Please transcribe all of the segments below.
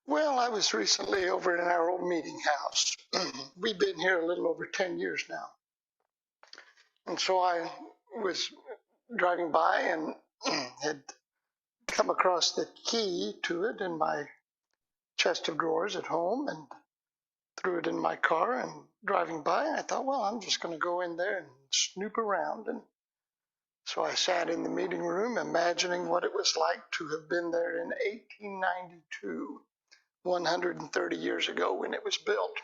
Well, I was recently over in our old meeting house. We've been here a little over 10 years now. And so I was driving by and had come across the key to it in my chest of drawers at home and threw it in my car and driving by. I thought, well, I'm just going to go in there and snoop around. And so I sat in the meeting room imagining what it was like to have been there in 1892, 130 years ago when it was built.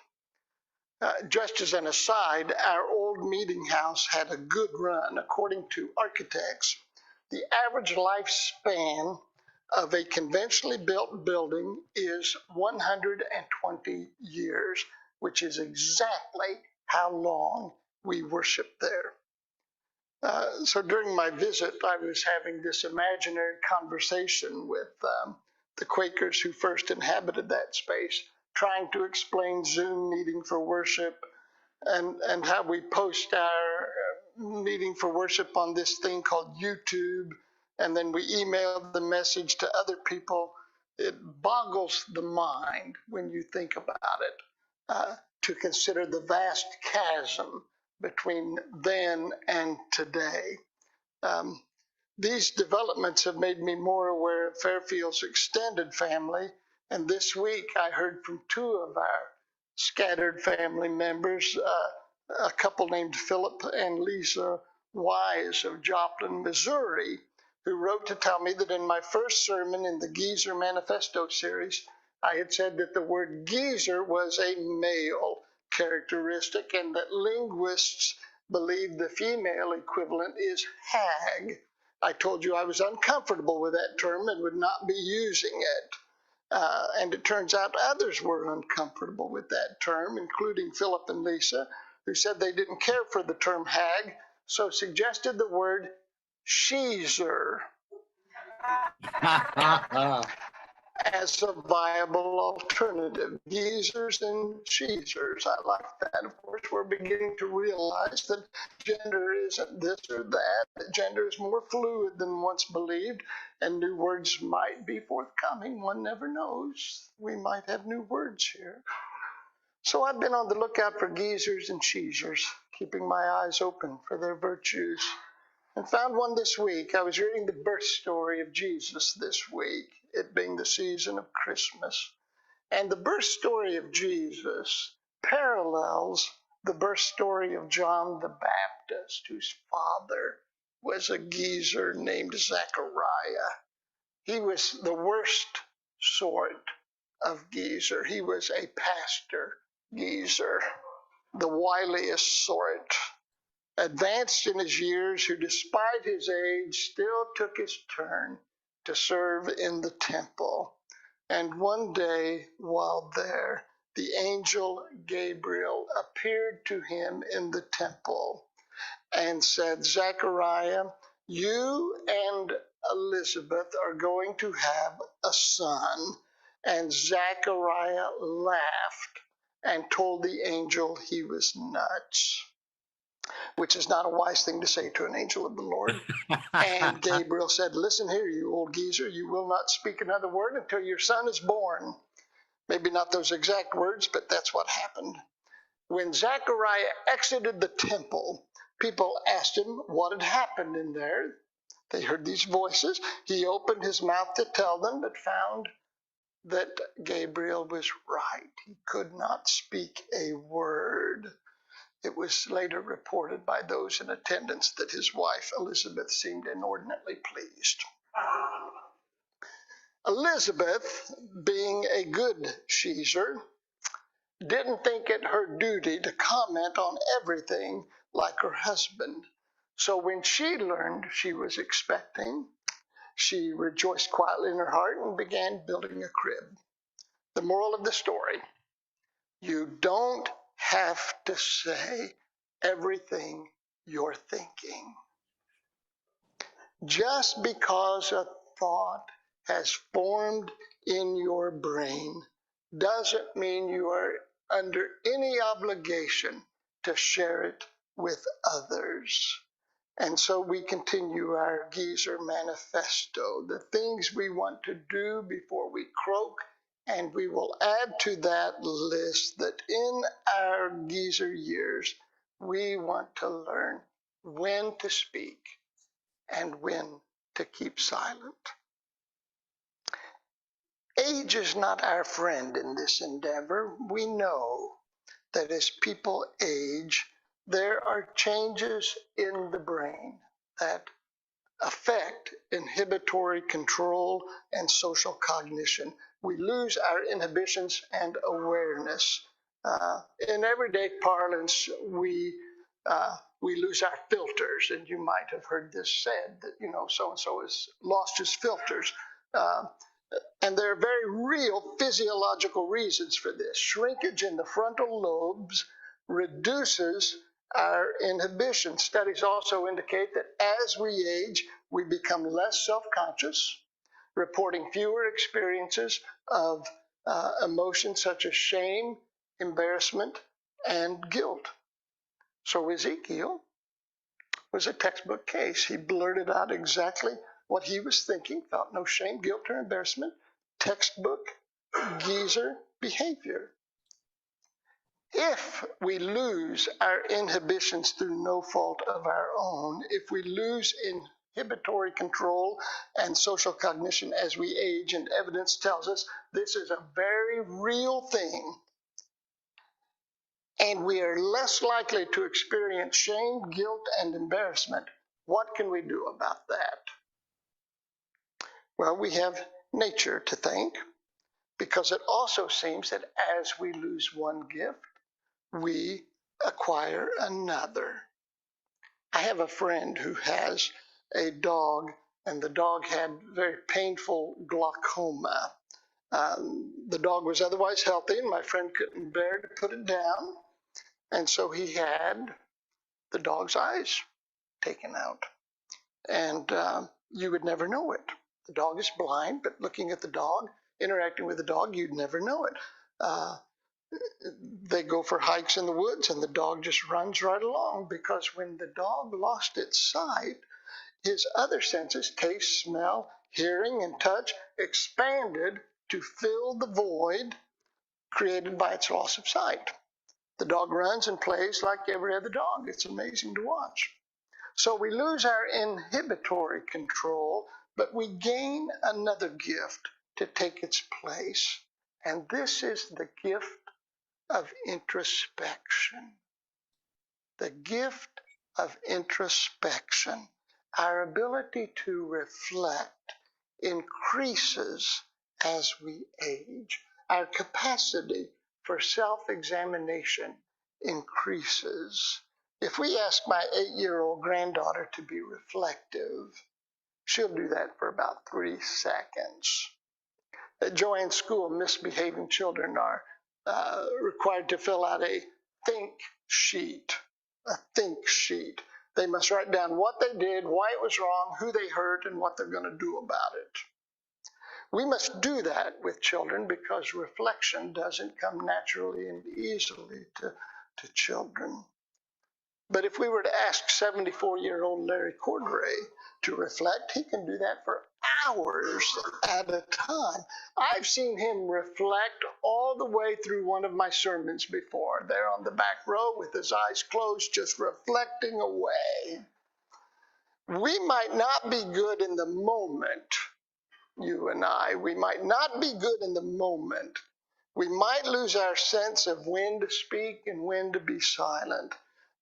Just as an aside, our old meeting house had a good run. According to architects, the average lifespan of a conventionally built building is 120 years, which is exactly how long we worship there. So during my visit, I was having this imaginary conversation with the Quakers who first inhabited that space, trying to explain Zoom meeting for worship and how we post our meeting for worship on this thing called YouTube, and then we email the message to other people. It boggles the mind when you think about it, to consider the vast chasm between then and today. Um, these developments have made me more aware of Fairfield's extended family, and this week I heard from two of our scattered family members, a couple named Philip and Lisa Wise of Joplin, Missouri, who wrote to tell me that in my first sermon in the Geezer Manifesto series, I had said that the word geezer was a male characteristic and that linguists believe the female equivalent is hag. I told you I was uncomfortable with that term and would not be using it. And it turns out others were uncomfortable with that term, including Philip and Lisa, who said they didn't care for the term hag, so suggested the word sheezer as a viable alternative. Geezers and sheezers. I like that. Of course, we're beginning to realize that gender isn't this or that. Gender is more fluid than once believed, and new words might be forthcoming. One never knows. We might have new words here. So I've been on the lookout for geezers and sheezers, keeping my eyes open for their virtues, and found one this week. I was reading the birth story of Jesus this week, it being the season of Christmas. And the birth story of Jesus parallels the birth story of John the Baptist, whose father was a geezer named Zechariah. He was the worst sort of geezer. He was a pastor geezer, the wiliest sort, advanced in his years, who despite his age still took his turn to serve in the temple. And one day while there, the angel Gabriel appeared to him in the temple and said, Zechariah, you and Elizabeth are going to have a son. And Zechariah laughed and told the angel he was nuts, which is not a wise thing to say to an angel of the Lord. And Gabriel said, listen here, you old geezer, you will not speak another word until your son is born. Maybe not those exact words, but that's what happened. When Zechariah exited the temple, people asked him what had happened in there. They heard these voices. He opened his mouth to tell them, but found that Gabriel was right. He could not speak a word. It was later reported by those in attendance that his wife Elizabeth seemed inordinately pleased. Elizabeth, being a good sheezer, didn't think it her duty to comment on everything like her husband. So when she learned she was expecting, she rejoiced quietly in her heart and began building a crib. The moral of the story: you don't have to say everything you're thinking. Just because a thought has formed in your brain doesn't mean you are under any obligation to share it with others. And so we continue our Geezer Manifesto, the things we want to do before we croak And we will add to that list that in our geezer years, we want to learn when to speak and when to keep silent. Age is not our friend in this endeavor. We know that as people age, there are changes in the brain that affect inhibitory control and social cognition. We lose our inhibitions and awareness. In everyday parlance, we lose our filters, and you might have heard this said that so and so has lost his filters. Uh, and there are very real physiological reasons for this. Shrinkage in the frontal lobes reduces our inhibition. Studies also indicate that as we age, we become less self-conscious, reporting fewer experiences of emotions such as shame, embarrassment, and guilt. So Ezekiel was a textbook case. He blurted out exactly what he was thinking, felt no shame, guilt, or embarrassment. Textbook geezer behavior. If we lose our inhibitions through no fault of our own, if we lose inhibitory control and social cognition as we age, and evidence tells us this is a very real thing, and we are less likely to experience shame, guilt, and embarrassment, what can we do about that? Well, we have nature to thank, because it also seems that as we lose one gift, we acquire another. I have a friend who has a dog, and the dog had very painful glaucoma. The dog was otherwise healthy, and my friend couldn't bear to put it down, and so he had the dog's eyes taken out. And you would never know it. The dog is blind, but looking at the dog, interacting with the dog, you'd never know it. Uh, they go for hikes in the woods, and the dog just runs right along, because when the dog lost its sight, his other senses, taste, smell, hearing, and touch, expanded to fill the void created by its loss of sight. The dog runs and plays like every other dog. It's amazing to watch. So we lose our inhibitory control, but we gain another gift to take its place. And this is the gift of introspection. The gift of introspection. Our ability to reflect increases as we age. Our capacity for self-examination increases. If we ask my 8-year-old granddaughter to be reflective, she'll do that for about 3 seconds. At Joanne's school, misbehaving children are required to fill out a think sheet. A think sheet. They must write down what they did, why it was wrong, who they hurt, and what they're going to do about it. We must do that with children because reflection doesn't come naturally and easily to children. But if we were to ask 74-year-old Larry Cordray to reflect, he can do that for hours at a time. I've seen him reflect all the way through one of my sermons before, there on the back row with his eyes closed, just reflecting away. We might not be good in the moment, you and I. We might not be good in the moment. We might lose our sense of when to speak and when to be silent.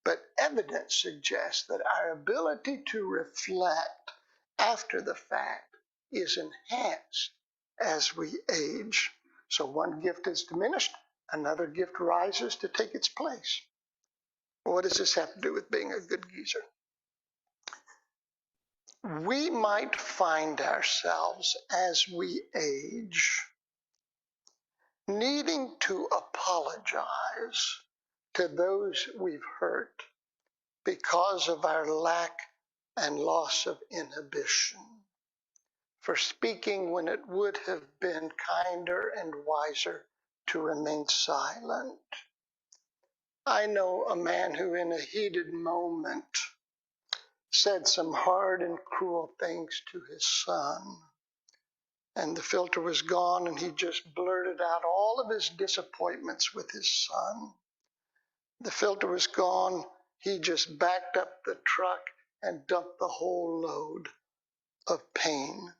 But evidence suggests that our ability to reflect after the fact is enhanced as we age. So one gift is diminished, another gift rises to take its place. What does this have to do with being a good geezer? We might find ourselves as we age needing to apologize to those we've hurt because of our lack and loss of inhibition, for speaking when it would have been kinder and wiser to remain silent. I know a man who in a heated moment said some hard and cruel things to his son. and the filter was gone, and he just blurted out all of his disappointments with his son. The filter was gone. He just backed up the truck and dumped the whole load of pain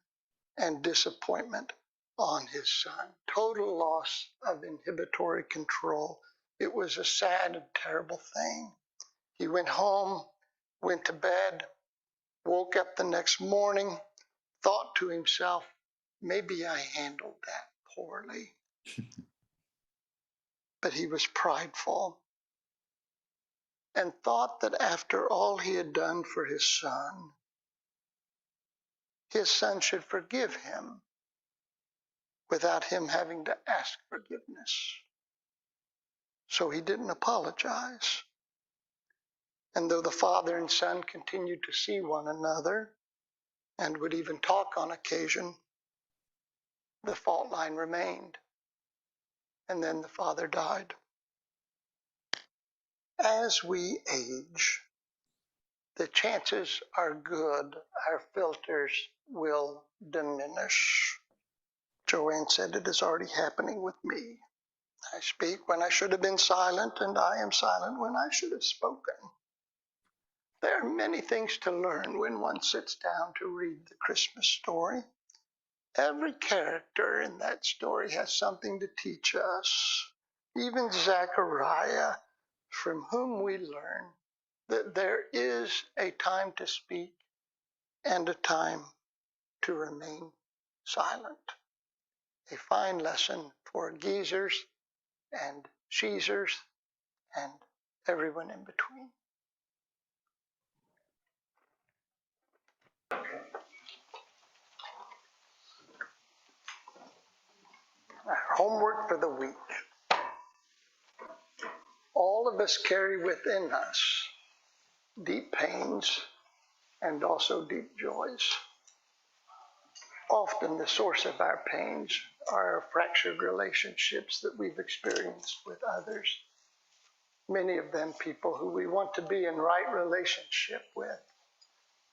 and disappointment on his son. Total loss of inhibitory control. It was a sad and terrible thing. He went home, went to bed, woke up the next morning, thought to himself, maybe I handled that poorly. But he was prideful and thought that after all he had done for his son should forgive him without him having to ask forgiveness. So he didn't apologize. And though the father and son continued to see one another and would even talk on occasion, the fault line remained. And then the father died. As we age, the chances are good our filters will diminish. Joanne said it is already happening with me. I speak when I should have been silent, and I am silent when I should have spoken. There are many things to learn when one sits down to read the Christmas story. Every character in that story has something to teach us. Even Zechariah, from whom we learn that there is a time to speak and a time to remain silent. A fine lesson for geezers and sheezers and everyone in between. Our homework for the week. All of us carry within us deep pains and also deep joys. Often the source of our pains are fractured relationships that we've experienced with others. Many of them people who we want to be in right relationship with,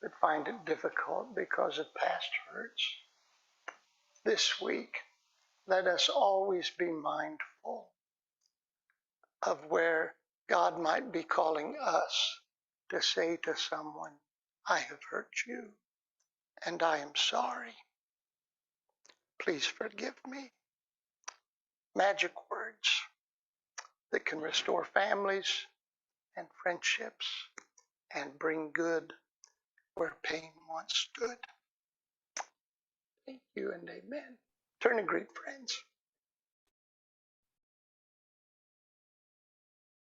but find it difficult because of past hurts. This week, let us always be mindful of where God might be calling us to say to someone, I have hurt you, and I am sorry. Please forgive me. Magic words that can restore families and friendships and bring good where pain once stood. Thank you and amen. Turn and greet friends.